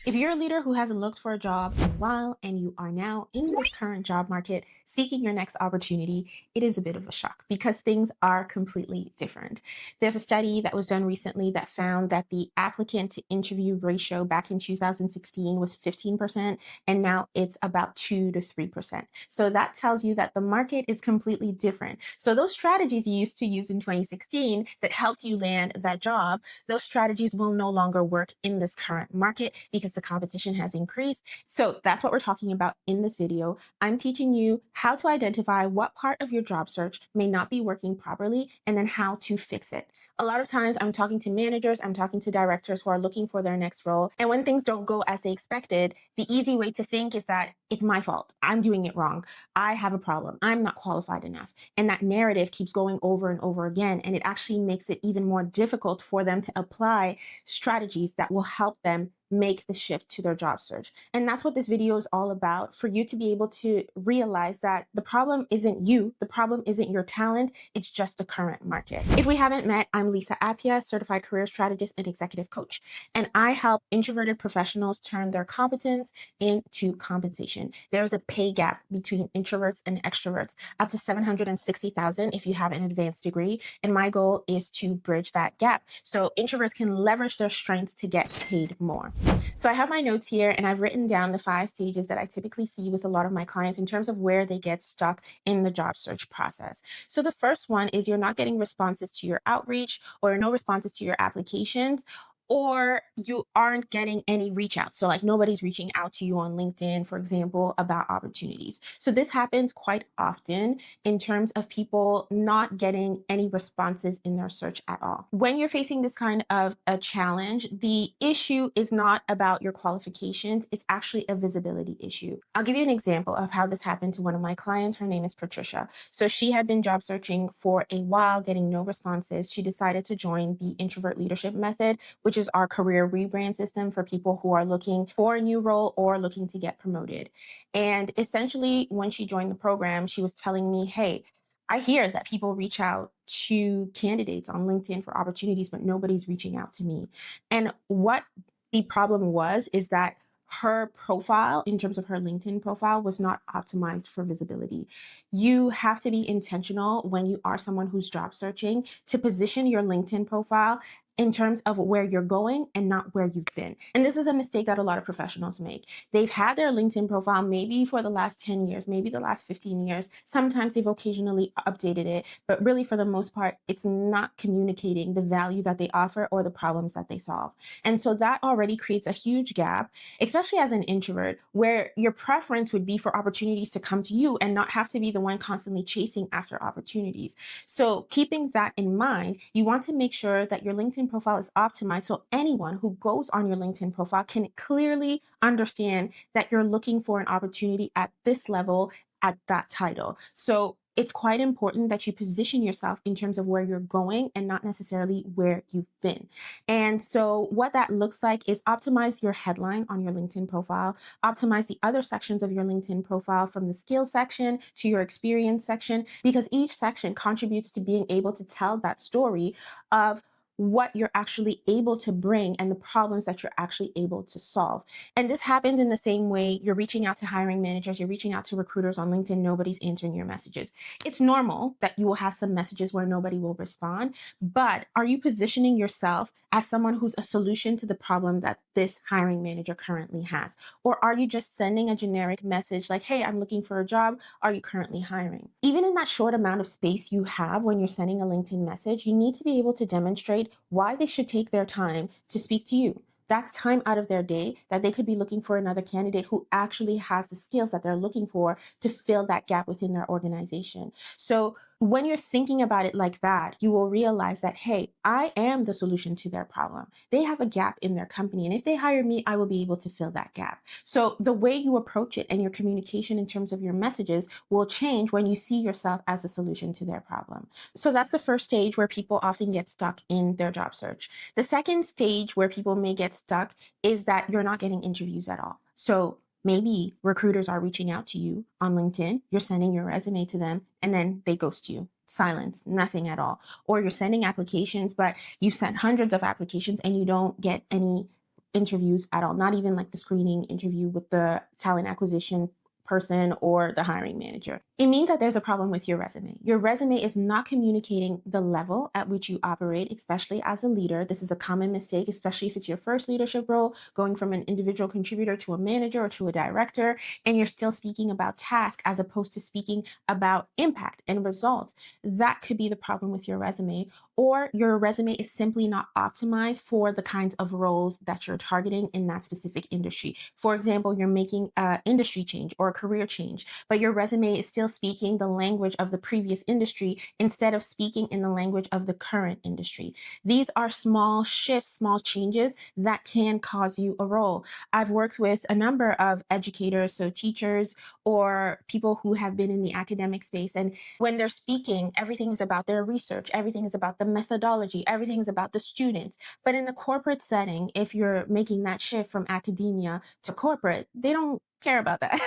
If you're a leader who hasn't looked for a job in a while and you are now in this current job market seeking your next opportunity, it is a bit of a shock because things are completely different. There's a study that was done recently that found that the applicant to interview ratio back in 2016 was 15%, and now it's about 2 to 3%. So that tells you that the market is completely different. So those strategies you used to use in 2016 that helped you land that job, those strategies will no longer work in this current market because the competition has increased. So that's what we're talking about in this video. I'm teaching you how to identify what part of your job search may not be working properly and then how to fix it. A lot of times I'm talking to managers, I'm talking to directors who are looking for their next role. And when things don't go as they expected, the easy way to think is that it's my fault. I'm doing it wrong. I have a problem. I'm not qualified enough. And that narrative keeps going over and over again. And it actually makes it even more difficult for them to apply strategies that will help them make the shift to their job search. And that's what this video is all about, for you to be able to realize that the problem isn't you, the problem isn't your talent, it's just the current market. If we haven't met, I'm Lisa Appia, certified career strategist and executive coach, and I help introverted professionals turn their competence into compensation. There's a pay gap between introverts and extroverts, up to 760,000 if you have an advanced degree, and my goal is to bridge that gap so introverts can leverage their strengths to get paid more. So I have my notes here and I've written down the 5 stages that I typically see with a lot of my clients in terms of where they get stuck in the job search process. So the first one is you're not getting responses to your outreach, or no responses to your applications, or you aren't getting any reach out. So like nobody's reaching out to you on LinkedIn, for example, about opportunities. So this happens quite often in terms of people not getting any responses in their search at all. When you're facing this kind of a challenge, the issue is not about your qualifications, it's actually a visibility issue. I'll give you an example of how this happened to one of my clients. Her name is Patricia. So she had been job searching for a while, getting no responses. She decided to join the Introvert Leadership Method, which is our career rebrand system for people who are looking for a new role or looking to get promoted. And essentially, when she joined the program, she was telling me, hey, I hear that people reach out to candidates on LinkedIn for opportunities, but nobody's reaching out to me. And what the problem was is that her profile, in terms of her LinkedIn profile, was not optimized for visibility. You have to be intentional when you are someone who's job searching to position your LinkedIn profile in terms of where you're going and not where you've been. And this is a mistake that a lot of professionals make. They've had their LinkedIn profile maybe for the last 10 years, maybe the last 15 years. Sometimes they've occasionally updated it, but really for the most part, it's not communicating the value that they offer or the problems that they solve. And so that already creates a huge gap, especially as an introvert, where your preference would be for opportunities to come to you and not have to be the one constantly chasing after opportunities. So keeping that in mind, you want to make sure that your LinkedIn profile is optimized so anyone who goes on your LinkedIn profile can clearly understand that you're looking for an opportunity at this level, at that title. So it's quite important that you position yourself in terms of where you're going and not necessarily where you've been. And so what that looks like is optimize your headline on your LinkedIn profile, optimize the other sections of your LinkedIn profile, from the skills section to your experience section, because each section contributes to being able to tell that story of what you're actually able to bring and the problems that you're actually able to solve. And this happens in the same way you're reaching out to hiring managers, you're reaching out to recruiters on LinkedIn, nobody's answering your messages. It's normal that you will have some messages where nobody will respond, but are you positioning yourself as someone who's a solution to the problem that this hiring manager currently has? Or are you just sending a generic message like, hey, I'm looking for a job. Are you currently hiring? Even in that short amount of space you have when you're sending a LinkedIn message, you need to be able to demonstrate why they should take their time to speak to you. That's time out of their day that they could be looking for another candidate who actually has the skills that they're looking for to fill that gap within their organization. So when you're thinking about it like that, you will realize that, hey, I am the solution to their problem. They have a gap in their company, and if they hire me, I will be able to fill that gap. So the way you approach it and your communication in terms of your messages will change when you see yourself as the solution to their problem. So that's the first stage where people often get stuck in their job search. The second stage where people may get stuck is that you're not getting interviews at all. So maybe recruiters are reaching out to you on LinkedIn, you're sending your resume to them, and then they ghost you. Silence, nothing at all. Or you're sending applications, but you've sent hundreds of applications and you don't get any interviews at all, not even like the screening interview with the talent acquisition person or the hiring manager. It means that there's a problem with your resume. Your resume is not communicating the level at which you operate, especially as a leader. This is a common mistake, especially if it's your first leadership role, going from an individual contributor to a manager or to a director, and you're still speaking about task as opposed to speaking about impact and results. That could be the problem with your resume, or your resume is simply not optimized for the kinds of roles that you're targeting in that specific industry. For example, you're making an industry change or a career change, but your resume is still speaking the language of the previous industry instead of speaking in the language of the current industry. These are small shifts, small changes that can cause you a role. I've worked with a number of educators, so teachers or people who have been in the academic space, and when they're speaking, everything is about their research, everything is about the methodology, everything is about the students. But in the corporate setting, if you're making that shift from academia to corporate, they don't care about that.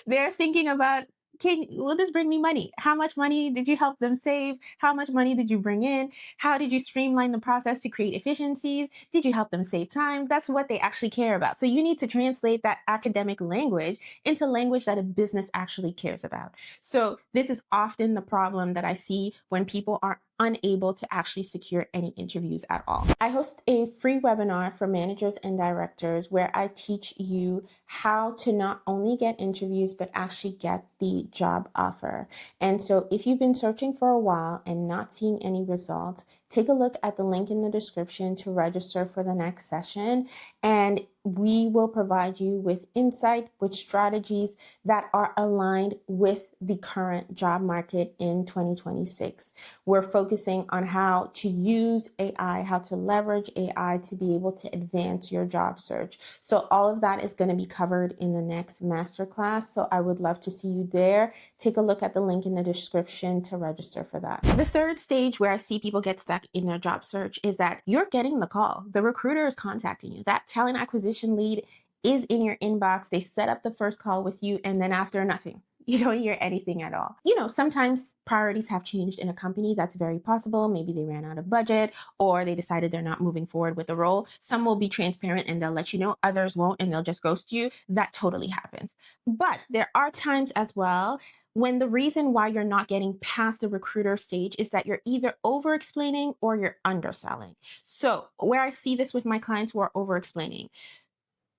They're thinking about, will this bring me money? How much money did you help them save? How much money did you bring in? How did you streamline the process to create efficiencies? Did you help them save time? That's what they actually care about. So you need to translate that academic language into language that a business actually cares about. So this is often the problem that I see when people are unable to actually secure any interviews at all. I host a free webinar for managers and directors where I teach you how to not only get interviews, but actually get the job offer. And so if you've been searching for a while and not seeing any results, take a look at the link in the description to register for the next session. And we will provide you with insight, with strategies that are aligned with the current job market in 2026. We're focusing on how to use AI, how to leverage AI to be able to advance your job search. So all of that is going to be covered in the next masterclass. So I would love to see you there. Take a look at the link in the description to register for that. The third stage where I see people get stuck in their job search is that you're getting the call. The recruiter is contacting you. That talent acquisition lead is in your inbox. They set up the first call with you, and then after, nothing. You don't hear anything at all. Sometimes priorities have changed in a company. That's very possible. Maybe they ran out of budget or they decided they're not moving forward with the role. Some will be transparent and they'll let you know. Others won't and they'll just ghost you. That totally happens. But there are times as well when the reason why you're not getting past the recruiter stage is that you're either over explaining or you're underselling. So where I see this with my clients who are over explaining,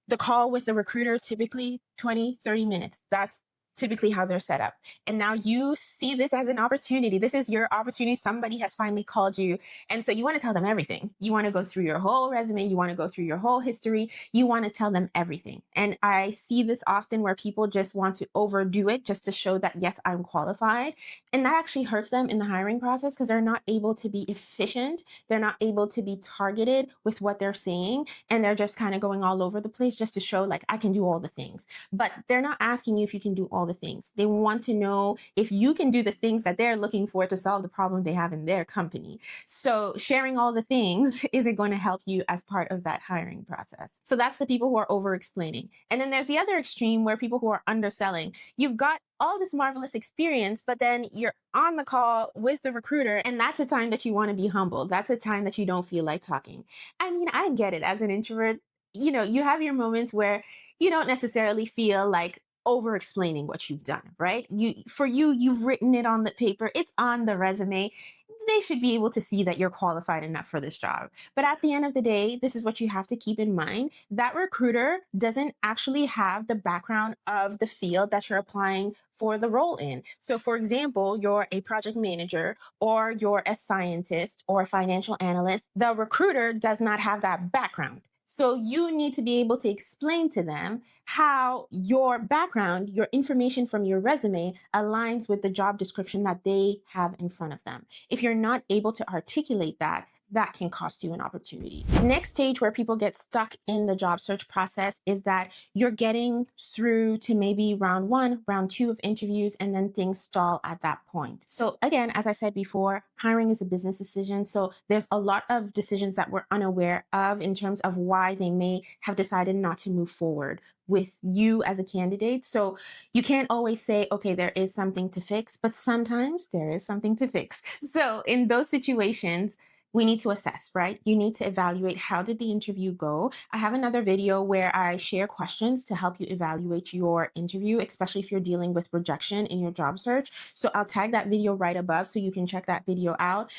the call with the recruiter, typically 20, 30 minutes. That's typically how they're set up. And now you see this as an opportunity. This is your opportunity. Somebody has finally called you. And so you want to tell them everything. You want to go through your whole resume. You want to go through your whole history. You want to tell them everything. And I see this often where people just want to overdo it just to show that, yes, I'm qualified. And that actually hurts them in the hiring process because they're not able to be efficient. They're not able to be targeted with what they're saying. And they're just kind of going all over the place just to show like, I can do all the things. But they're not asking you if you can do all the things. They want to know if you can do the things that they're looking for to solve the problem they have in their company. So sharing all the things isn't going to help you as part of that hiring process. So that's the people who are over explaining. And then there's the other extreme where people who are underselling. You've got all this marvelous experience, but then you're on the call with the recruiter, and that's the time that you want to be humble. That's the time that you don't feel like talking. I mean, I get it as an introvert. You have your moments where you don't necessarily feel like over explaining what you've done, right? You've written it on the paper, it's on the resume. They should be able to see that you're qualified enough for this job. But at the end of the day, this is what you have to keep in mind. That recruiter doesn't actually have the background of the field that you're applying for the role in. So for example, you're a project manager or you're a scientist or a financial analyst. The recruiter does not have that background. So you need to be able to explain to them how your background, your information from your resume aligns with the job description that they have in front of them. If you're not able to articulate that, that can cost you an opportunity. Next stage where people get stuck in the job search process is that you're getting through to maybe round 1, round 2 of interviews, and then things stall at that point. So again, as I said before, hiring is a business decision. So there's a lot of decisions that we're unaware of in terms of why they may have decided not to move forward with you as a candidate. So you can't always say, okay, there is something to fix, but sometimes there is something to fix. So in those situations, we need to assess, right? You need to evaluate, how did the interview go? I have another video where I share questions to help you evaluate your interview, especially if you're dealing with rejection in your job search. So I'll tag that video right above so you can check that video out.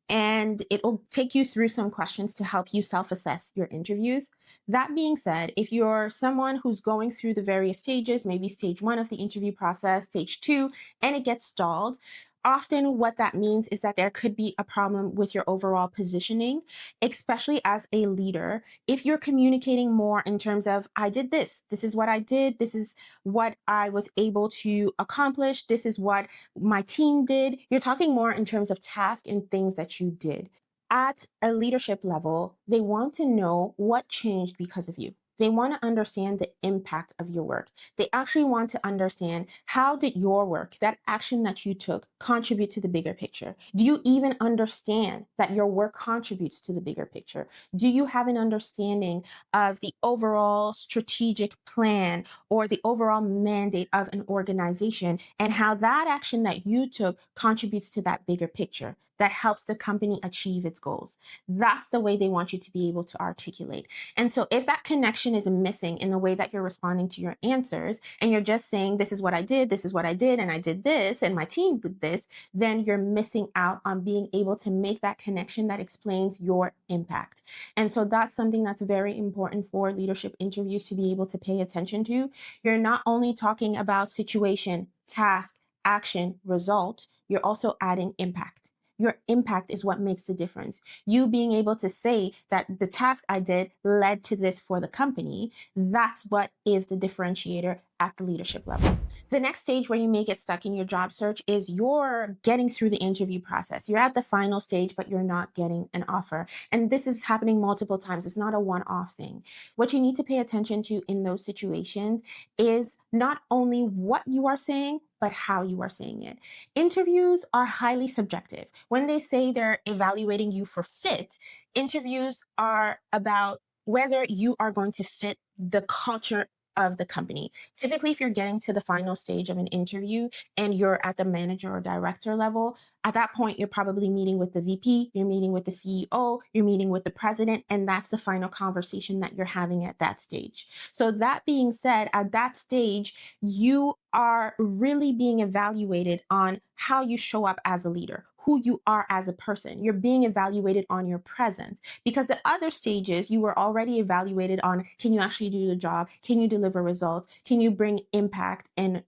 And it'll take you through some questions to help you self-assess your interviews. That being said, if you're someone who's going through the various stages, maybe stage 1 of the interview process, stage 2, and it gets stalled, often what that means is that there could be a problem with your overall positioning, especially as a leader. If you're communicating more in terms of, I did this is what I did, this is what I was able to accomplish, this is what my team did, you're talking more in terms of task and things that you did. At a leadership level, they want to know what changed because of you. They want to understand the impact of your work. They actually want to understand, how did your work, that action that you took, contribute to the bigger picture? Do you even understand that your work contributes to the bigger picture? Do you have an understanding of the overall strategic plan or the overall mandate of an organization, and how that action that you took contributes to that bigger picture that helps the company achieve its goals? That's the way they want you to be able to articulate. And so if that connection is missing in the way that you're responding to your answers, and you're just saying, this is what I did, this is what I did, and I did this, and my team did this, then you're missing out on being able to make that connection that explains your impact. And so that's something that's very important for leadership interviews to be able to pay attention to. You're not only talking about situation, task, action, result, you're also adding impact. Your impact is what makes the difference. You being able to say that the task I did led to this for the company, that's what is the differentiator at the leadership level. The next stage where you may get stuck in your job search is you're getting through the interview process. You're at the final stage, but you're not getting an offer. And this is happening multiple times. It's not a one-off thing. What you need to pay attention to in those situations is not only what you are saying, but how you are saying it. Interviews are highly subjective. When they say they're evaluating you for fit, interviews are about whether you are going to fit the culture of the company. Typically, if you're getting to the final stage of an interview and you're at the manager or director level, at that point, you're probably meeting with the VP, you're meeting with the CEO, you're meeting with the president, and that's the final conversation that you're having at that stage. So that being said, at that stage, you are really being evaluated on how you show up as a leader, who you are as a person. You're being evaluated on your presence, because the other stages you were already evaluated on, can you actually do the job? Can you deliver results? Can you bring impact and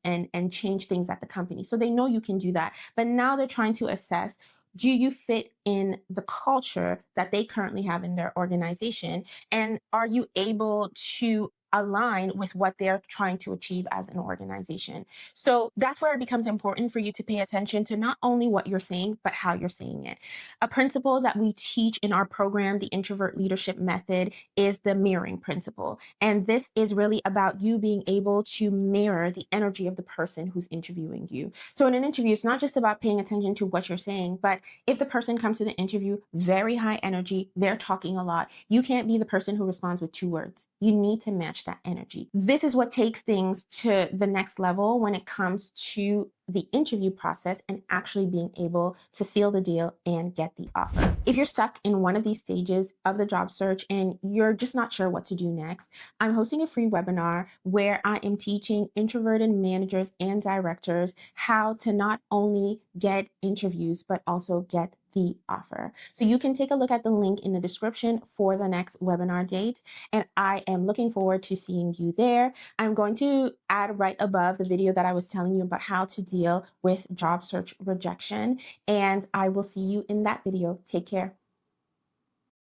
change things at the company? So they know you can do that. But now they're trying to assess, do you fit in the culture that they currently have in their organization? And are you able to align with what they're trying to achieve as an organization? So that's where it becomes important for you to pay attention to not only what you're saying, but how you're saying it. A principle that we teach in our program, the Introvert Leadership Method, is the mirroring principle. And this is really about you being able to mirror the energy of the person who's interviewing you. So in an interview, it's not just about paying attention to what you're saying, but if the person comes to the interview very high energy, they're talking a lot, you can't be the person who responds with 2 words. You need to match that energy. This is what takes things to the next level when it comes to the interview process and actually being able to seal the deal and get the offer. If you're stuck in one of these stages of the job search and you're just not sure what to do next, I'm hosting a free webinar where I am teaching introverted managers and directors how to not only get interviews, but also get the offer. So you can take a look at the link in the description for the next webinar date. And I am looking forward to seeing you there. I'm going to add right above the video that I was telling you about how to deal with job search rejection. And I will see you in that video. Take care.